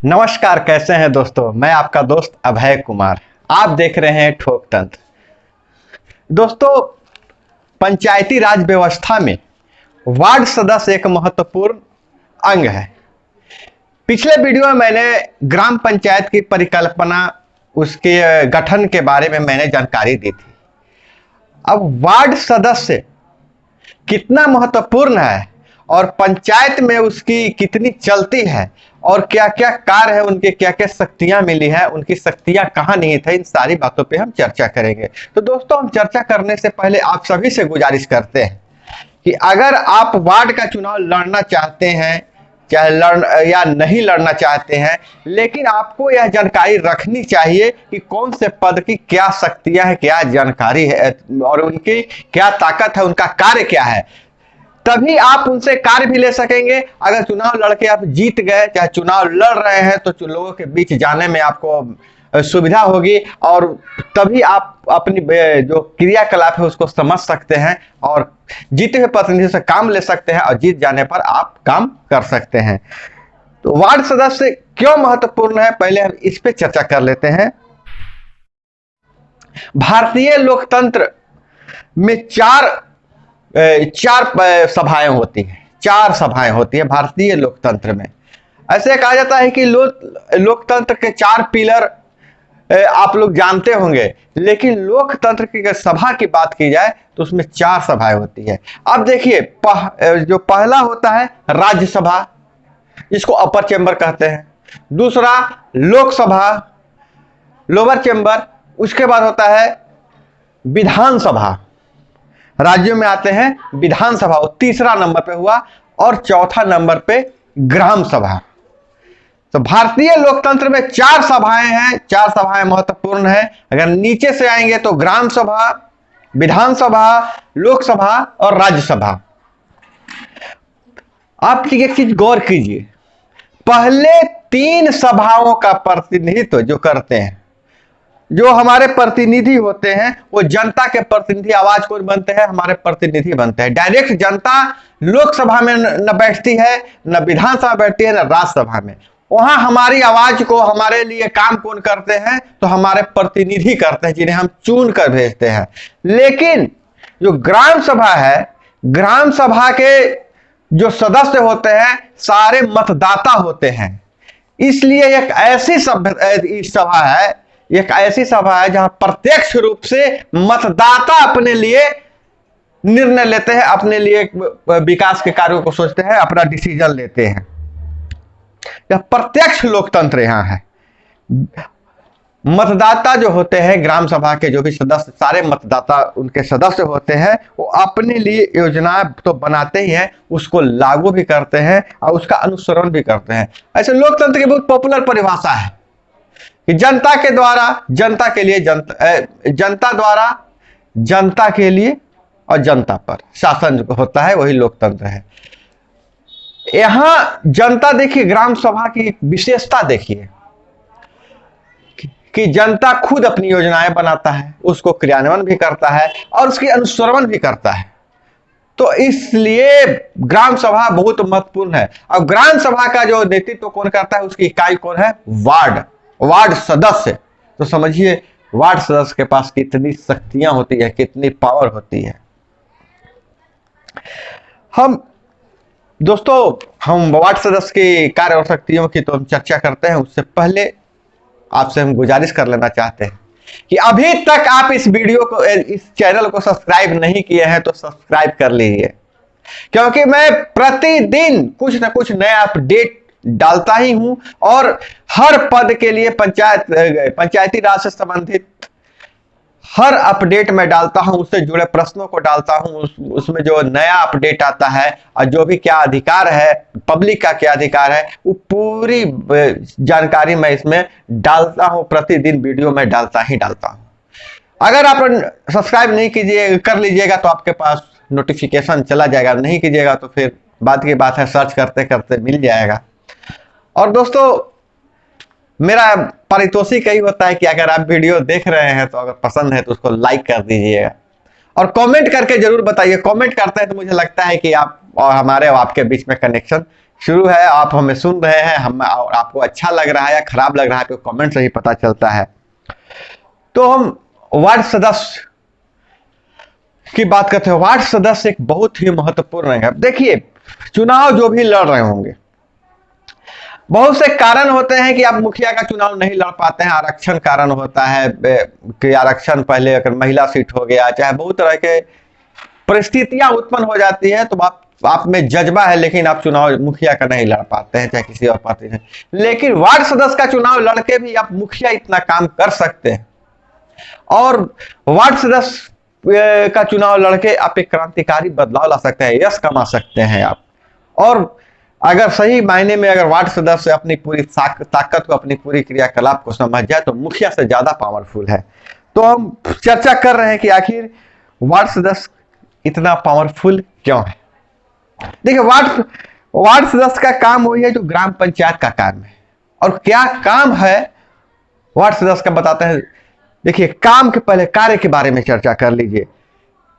नमस्कार, कैसे हैं दोस्तों। मैं आपका दोस्त अभय कुमार। आप देख रहे हैं ठोक तंत्र। दोस्तों, पंचायती राज व्यवस्था में वार्ड सदस्य एक महत्वपूर्ण अंग है। पिछले वीडियो में मैंने ग्राम पंचायत की परिकल्पना, उसके गठन के बारे में मैंने जानकारी दी थी। अब वार्ड सदस्य कितना महत्वपूर्ण है और पंचायत में उसकी कितनी चलती है और क्या क्या कार्य है, उनके क्या क्या शक्तियां मिली है, उनकी शक्तियां कहाँ निहित है, इन सारी बातों पे हम चर्चा करेंगे। तो दोस्तों, हम चर्चा करने से पहले आप सभी से गुजारिश करते हैं कि अगर आप वार्ड का चुनाव लड़ना चाहते हैं, चाहे लड़ या नहीं लड़ना चाहते हैं, लेकिन आपको यह जानकारी रखनी चाहिए कि कौन से पद की क्या शक्तियां हैं, क्या जानकारी है और उनकी क्या ताकत है, उनका कार्य क्या है। तभी आप उनसे कार्य भी ले सकेंगे। अगर चुनाव लड़के आप जीत गए, चाहे चुनाव लड़ रहे हैं, तो लोगों के बीच जाने में आपको सुविधा होगी और तभी आप अपनी जो क्रियाकलाप है उसको समझ सकते हैं और जीते हुए प्रतिनिधि से काम ले सकते हैं और जीत जाने पर आप काम कर सकते हैं। तो वार्ड सदस्य क्यों महत्वपूर्ण है, पहले हम इस पे चर्चा कर लेते हैं। भारतीय लोकतंत्र में चार सभाएं होती हैं। चार सभाएं होती है भारतीय लोकतंत्र में। ऐसे कहा जाता है कि लोकतंत्र के चार पिलर आप लोग जानते होंगे, लेकिन लोकतंत्र की सभा की बात की जाए तो उसमें चार सभाएं होती है। अब देखिए, जो पहला होता है राज्यसभा, इसको अपर चेंबर कहते हैं। दूसरा लोकसभा, लोअर चेंबर। उसके बाद होता है विधानसभा, राज्यों में आते हैं विधानसभा, वो तीसरा नंबर पे हुआ। और चौथा नंबर पे ग्राम सभा। तो भारतीय लोकतंत्र में चार सभाएं हैं, चार सभाएं महत्वपूर्ण है। अगर नीचे से आएंगे तो ग्राम सभा, विधानसभा, लोकसभा और राज्यसभा। आप एक चीज गौर कीजिए, पहले तीन सभाओं का प्रतिनिधित्व जो करते हैं, जो हमारे प्रतिनिधि होते हैं, वो जनता के प्रतिनिधि आवाज कौन बनते हैं? हमारे प्रतिनिधि बनते हैं। डायरेक्ट जनता लोकसभा में न बैठती है, न विधानसभा बैठती है, न राज्यसभा में। वहां हमारी आवाज को, हमारे लिए काम कौन करते हैं? तो हमारे प्रतिनिधि करते हैं, जिन्हें हम चुन कर भेजते हैं। लेकिन जो ग्राम सभा है, ग्राम सभा के जो सदस्य होते हैं सारे मतदाता होते हैं। इसलिए एक ऐसी सभा है, एक ऐसी सभा है जहां प्रत्यक्ष रूप से मतदाता अपने लिए निर्णय लेते हैं, अपने लिए विकास के कार्यों को सोचते हैं, अपना डिसीजन लेते हैं। यह प्रत्यक्ष लोकतंत्र यहां है। मतदाता जो होते हैं, ग्राम सभा के जो भी सदस्य, सारे मतदाता उनके सदस्य होते हैं, वो अपने लिए योजनाएं तो बनाते ही हैं, उसको लागू भी करते हैं और उसका अनुसरण भी करते हैं। ऐसे लोकतंत्र की बहुत पॉपुलर परिभाषा है कि जनता के द्वारा जनता के लिए, जनता द्वारा जनता के लिए और जनता पर शासन होता है, वही लोकतंत्र है। यहां जनता, देखिए ग्राम सभा की विशेषता देखिए कि जनता खुद अपनी योजनाएं बनाता है, उसको क्रियान्वयन भी करता है और उसकी अनुसरण भी करता है। तो इसलिए ग्राम सभा बहुत महत्वपूर्ण है। अब ग्राम सभा का जो नेतृत्व कौन करता है, उसकी इकाई कौन है? वार्ड सदस्य। तो समझिए वार्ड सदस्य के पास कितनी शक्तियां होती है, कितनी पावर होती है। हम वार्ड सदस्य की कार्य और शक्तियों की तो हम चर्चा करते हैं। उससे पहले आपसे हम गुजारिश कर लेना चाहते हैं कि अभी तक आप इस वीडियो को, इस चैनल को सब्सक्राइब नहीं किए हैं तो सब्सक्राइब कर लीजिए, क्योंकि मैं प्रतिदिन कुछ ना कुछ नया अपडेट डालता ही हूं और हर पद के लिए पंचायती राज से संबंधित हर अपडेट में डालता हूं, उससे जुड़े प्रश्नों को डालता हूं। उसमें जो नया अपडेट आता है और जो भी क्या अधिकार है, पब्लिक का क्या अधिकार है, वो पूरी जानकारी मैं इसमें डालता हूं। प्रतिदिन वीडियो में डालता हूं। अगर आप सब्सक्राइब नहीं कीजिए, कर लीजिएगा तो आपके पास नोटिफिकेशन चला जाएगा, नहीं कीजिएगा तो फिर बात की बात है, सर्च करते करते मिल जाएगा। और दोस्तों, मेरा पारितोषिक यही होता है कि अगर आप वीडियो देख रहे हैं तो अगर पसंद है तो उसको लाइक कर दीजिएगा और कमेंट करके जरूर बताइए। कमेंट करते हैं तो मुझे लगता है कि आप और हमारे और आपके बीच में कनेक्शन शुरू है। आप हमें सुन रहे हैं, हम और आपको अच्छा लग रहा है या खराब लग रहा है तो कमेंट से ही पता चलता है। तो हम वार्ड सदस्य की बात करते हैं। वार्ड सदस्य एक बहुत ही महत्वपूर्ण है। देखिए, चुनाव जो भी लड़ रहे होंगे, बहुत से कारण होते हैं कि आप मुखिया का चुनाव नहीं लड़ पाते हैं। आरक्षण कारण होता है कि आरक्षण पहले अगर महिला सीट हो गया, चाहे बहुत तरह के परिस्थितियां उत्पन्न हो जाती है, तो आप में जज्बा है लेकिन आप चुनाव मुखिया का नहीं लड़ पाते हैं, चाहे किसी और पार्टी से। लेकिन वार्ड सदस्य का चुनाव लड़के भी आप मुखिया इतना काम कर सकते हैं, और वार्ड सदस्य का चुनाव लड़के आप एक क्रांतिकारी बदलाव ला सकते हैं, यश कमा सकते हैं आप। और अगर सही मायने में अगर वार्ड सदस्य अपनी पूरी ताकत को, अपनी पूरी क्रियाकलाप को समझ जाए तो मुखिया से ज्यादा पावरफुल है। तो हम चर्चा कर रहे हैं कि आखिर वार्ड सदस्य इतना पावरफुल क्यों है। देखिए, वार्ड सदस्य का काम वही है जो ग्राम पंचायत का काम है। और क्या काम है वार्ड सदस्य का बताते हैं। देखिए, काम के पहले कार्य के बारे में चर्चा कर लीजिए।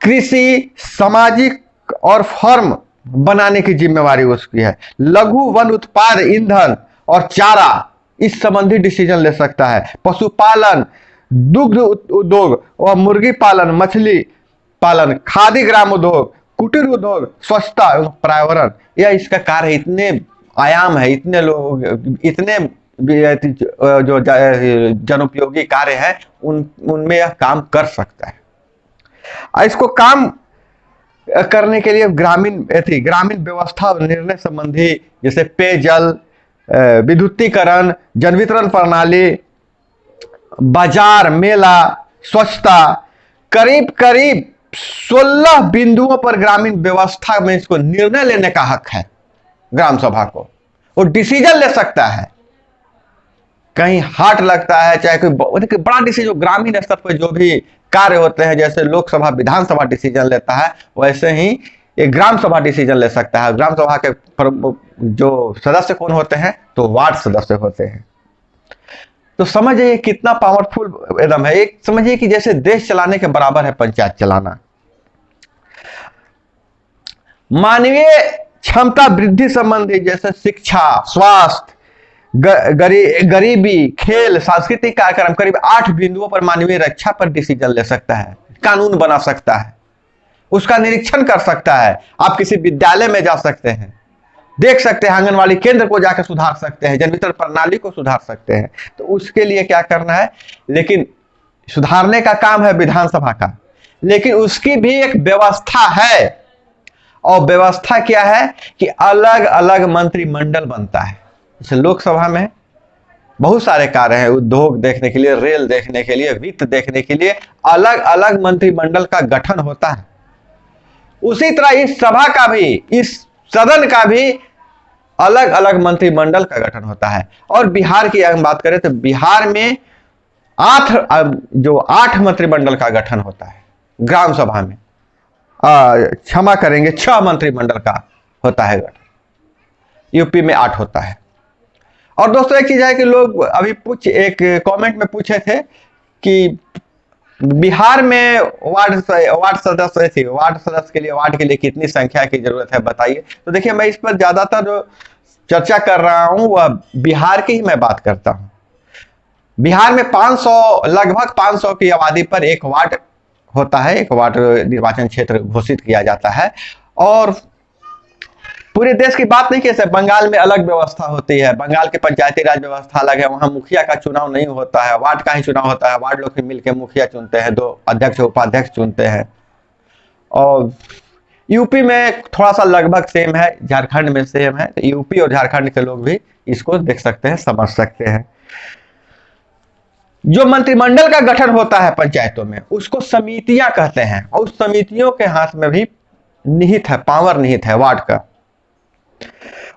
कृषि, सामाजिक और फर्म बनाने की जिम्मेवारी उसकी है। लघु वन उत्पाद, ईंधन और चारा इस संबंधी डिसीजन ले सकता है। पशुपालन, दुग्ध उद्योग और मुर्गी पालन, मछली पालन, खादी ग्राम उद्योग, कुटीर उद्योग, स्वच्छता एवं पर्यावरण, यह इसका कार्य। इतने आयाम है, इतने लोग, इतने जो जनोपयोगी कार्य है उनमें यह काम कर सकता है। इसको काम करने के लिए ग्रामीण व्यवस्था और निर्णय संबंधी, जैसे पेयजल, विद्युतीकरण, जन वितरण प्रणाली, बाजार, मेला, स्वच्छता, करीब करीब 16 बिंदुओं पर ग्रामीण व्यवस्था में इसको निर्णय लेने का हक है। ग्राम सभा को वो डिसीजन ले सकता है। कहीं हाट लगता है, चाहे कोई बड़ा डिसीजन ग्रामीण स्तर पर जो भी कार्य होते हैं, जैसे लोकसभा विधानसभा डिसीजन लेता है, वैसे ही एक ग्राम सभा डिसीजन ले सकता है। ग्राम सभा के जो सदस्य कौन होते हैं, तो वार्ड सदस्य होते हैं। तो समझिए कितना पावरफुल एकदम है। एक समझिए कि जैसे देश चलाने के बराबर है पंचायत चलाना। मानवीय क्षमता वृद्धि संबंधी, जैसे शिक्षा, स्वास्थ्य, गरीबी, खेल, सांस्कृतिक कार्यक्रम, करीब 8 बिंदुओं पर मानवीय रक्षा पर डिसीजन ले सकता है, कानून बना सकता है, उसका निरीक्षण कर सकता है। आप किसी विद्यालय में जा सकते हैं, देख सकते हैं, आंगनवाड़ी केंद्र को जाकर सुधार सकते हैं, जन वितरण प्रणाली को सुधार सकते हैं। तो उसके लिए क्या करना है, लेकिन सुधारने का काम है विधानसभा का, लेकिन उसकी भी एक व्यवस्था है। और व्यवस्था क्या है कि अलग अलग मंत्रिमंडल बनता है। जैसे लोकसभा में बहुत सारे कार्य हैं, उद्योग देखने के लिए, रेल देखने के लिए, वित्त देखने के लिए अलग अलग मंत्रिमंडल का गठन होता है। उसी तरह इस सभा का भी, इस सदन का भी अलग अलग मंत्रिमंडल का गठन होता है। और बिहार की अगर बात करें तो बिहार में 8 मंत्रिमंडल का गठन होता है। ग्राम सभा में क्षमा करेंगे 6 मंत्रिमंडल का होता है गठन। यूपी में 8 होता है। और दोस्तों एक चीज है कि लोग अभी एक कमेंट में पूछे थे कि बिहार में वार्ड सदस्य के लिए, वार्ड के लिए कितनी संख्या की जरूरत है बताइए। तो देखिए, मैं इस पर ज्यादातर जो चर्चा कर रहा हूं वह बिहार की ही मैं बात करता हूं। बिहार में लगभग 500 की आबादी पर एक वार्ड होता है, एक वार्ड निर्वाचन क्षेत्र घोषित किया जाता है। और पूरे देश की बात नहीं कैसे, बंगाल में अलग व्यवस्था होती है। बंगाल की पंचायती राज व्यवस्था अलग है, वहां मुखिया का चुनाव नहीं होता है, वार्ड का ही चुनाव होता है। वार्ड लोग ही मिलकर मुखिया चुनते हैं, 2 अध्यक्ष उपाध्यक्ष चुनते हैं। और यूपी में थोड़ा सा लगभग सेम है, झारखंड में सेम है। तो यूपी और झारखंड के लोग भी इसको देख सकते हैं, समझ सकते हैं। जो मंत्रिमंडल का गठन होता है पंचायतों में, उसको समितियां कहते हैं। और उस समितियों के हाथ में भी निहित है, पावर निहित है वार्ड का।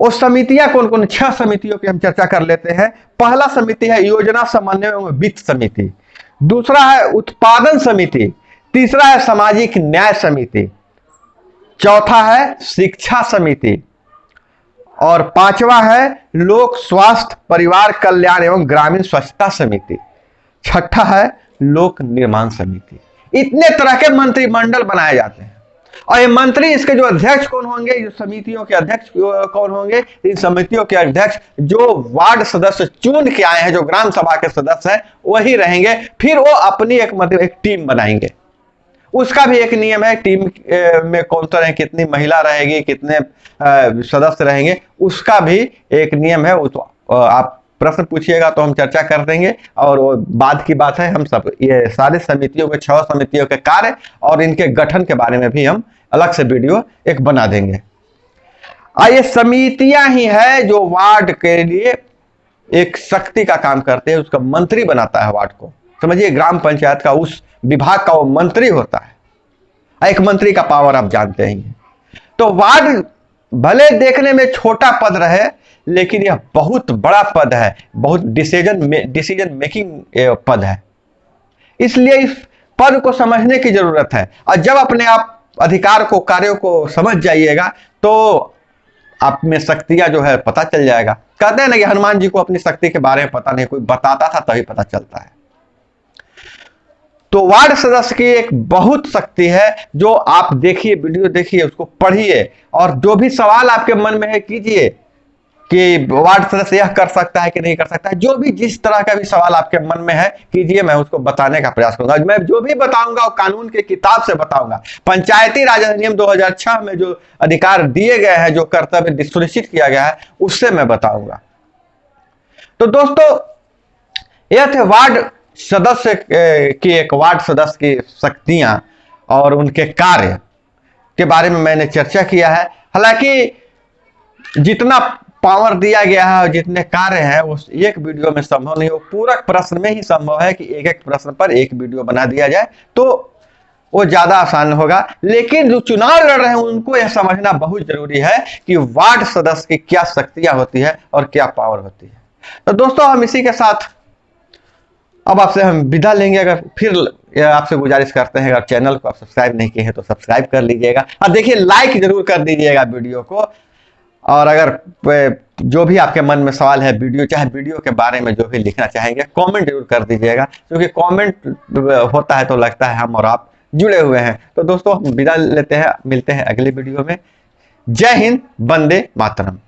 वो समितियां कौन कौन, 6 समितियों की हम चर्चा कर लेते हैं। पहला समिति है योजना समन्वय एवं वित्त समिति, दूसरा है उत्पादन समिति, तीसरा है सामाजिक न्याय समिति, चौथा है शिक्षा समिति, और 5वां है लोक स्वास्थ्य परिवार कल्याण एवं ग्रामीण स्वच्छता समिति, 6ठा है लोक निर्माण समिति। इतने तरह के मंत्रिमंडल बनाए जाते हैं। और ये मंत्री, इसके जो अध्यक्ष कौन होंगे, जो समितियों के अध्यक्ष कौन होंगे, इन समितियों के अध्यक्ष जो वार्ड सदस्य चुन के आए हैं, जो ग्राम सभा के सदस्य हैं, वही रहेंगे। फिर वो अपनी एक टीम बनाएंगे। उसका भी एक नियम है, टीम में कौन सा रहे, कितनी महिला रहेगी, कितने सदस्य रहेंगे, उसका भी एक नियम है। तो आप प्रश्न पूछिएगा तो हम चर्चा कर देंगे। और वो बाद की बात है, हम सब ये सारी समितियों के 6 समितियों के कार्य और इनके गठन के बारे में भी हम अलग से वीडियो एक बना देंगे। ये समितियां ही है जो वार्ड के लिए एक शक्ति का काम करते हैं। उसका मंत्री बनाता है वार्ड को। समझिए, ग्राम पंचायत का उस विभाग का वो मंत्री होता है। एक मंत्री का पावर आप जानते हैं। तो वार्ड भले देखने में छोटा पद रहे, लेकिन यह बहुत बड़ा पद है, बहुत डिसीजन मेकिंग पद है। इसलिए इस पद को समझने की जरूरत है। और जब अपने आप अधिकार को, कार्यों को समझ जाइएगा तो आप में शक्तियां जो है पता चल जाएगा। कहते हैं ना कि हनुमान जी को अपनी शक्ति के बारे में पता नहीं, कोई बताता था तभी पता चलता है। तो वार्ड सदस्य की एक बहुत शक्ति है, जो आप देखिए, वीडियो देखिए, उसको पढ़िए और जो भी सवाल आपके मन में है कीजिए कि वार्ड सदस्य यह कर सकता है कि नहीं कर सकता है। जो भी जिस तरह का भी सवाल आपके मन में है कीजिए, मैं उसको बताने का प्रयास करूंगा। मैं जो भी बताऊंगा वो कानून के किताब से बताऊंगा। पंचायती राज अधिनियम 2006 में जो अधिकार दिए गए हैं, जो कर्तव्य सुनिश्चित किया गया है, उससे मैं बताऊंगा। तो दोस्तों, यह थे वार्ड सदस्य की, एक वार्ड सदस्य की शक्तियां और उनके कार्य के बारे में मैंने चर्चा किया है। हालांकि जितना पावर दिया गया है और जितने कार्य हैं वो एक वीडियो में संभव नहीं हो। पूरक प्रश्न में ही संभव है कि एक एक प्रश्न पर एक वीडियो बना दिया जाए, तो वो ज्यादा आसान होगा। लेकिन जो चुनाव लड़ रहे हैं उनको यह समझना बहुत जरूरी है कि वार्ड सदस्य की क्या शक्तियां होती है और क्या पावर होती है। तो दोस्तों, हम इसी के साथ अब आपसे हम विदा लेंगे। अगर फिर आपसे गुजारिश करते हैं, अगर चैनल को आप सब्सक्राइब नहीं किए हैं तो सब्सक्राइब कर लीजिएगा और देखिए, लाइक जरूर कर दीजिएगा वीडियो को। और अगर जो भी आपके मन में सवाल है, वीडियो चाहे वीडियो के बारे में जो भी लिखना चाहेंगे, कमेंट जरूर कर दीजिएगा, क्योंकि कमेंट होता है तो लगता है हम और आप जुड़े हुए हैं। तो दोस्तों, हम विदा लेते हैं, मिलते हैं अगली वीडियो में। जय हिंद, वंदे मातरम।